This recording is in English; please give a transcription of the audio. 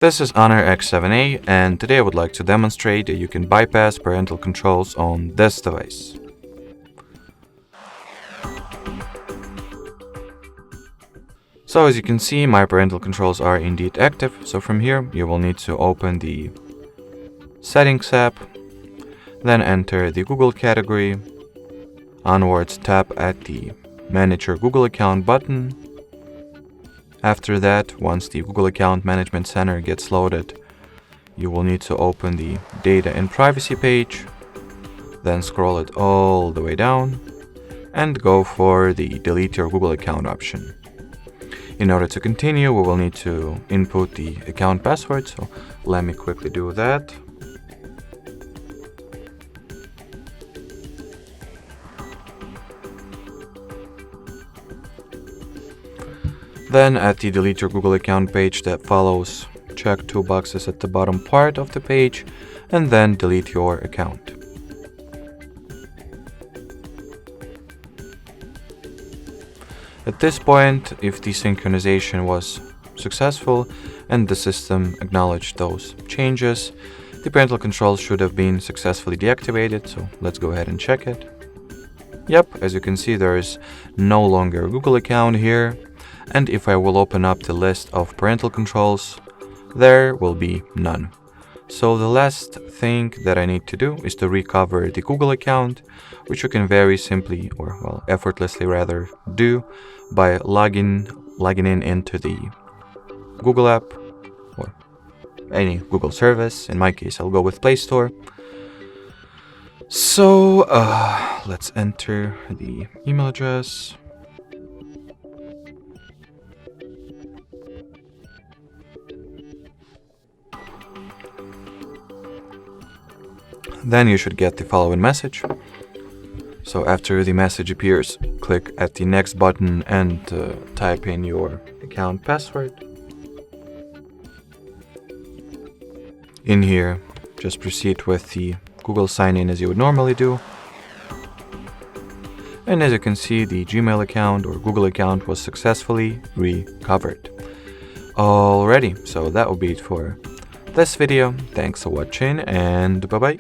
This is HONOR X7A, and today I would like to demonstrate that you can bypass parental controls on this device. So as you can see, my parental controls are indeed active. So from here, you will need to open the Settings app, then enter the Google category. Onwards, tap at the Manage Your Google Account button. After that, once the Google Account Management Center gets loaded, you will need to open the Data and Privacy page, then scroll it all the way down, and go for the Delete Your Google Account option. In order to continue, we will need to input the account password, so let me quickly do that. Then at the Delete Your Google Account page that follows, check two boxes at the bottom part of the page and then delete your account. At this point, if the synchronization was successful and the system acknowledged those changes, the parental controls should have been successfully deactivated, so let's go ahead and check it. Yep, as you can see, there is no longer a Google account here. And if I will open up the list of parental controls, there will be none. So the last thing that I need to do is to recover the Google account, which you can very simply, or well, effortlessly rather, do by logging in into the Google app or any Google service. In my case, I'll go with Play Store. So let's enter the email address. Then you should get the following message. So after the message appears, click at the next button and type in your account password. In here, just proceed with the Google sign-in as you would normally do. And as you can see, the Gmail account or Google account was successfully recovered. Alrighty, so that will be it for this video. Thanks for watching and bye-bye.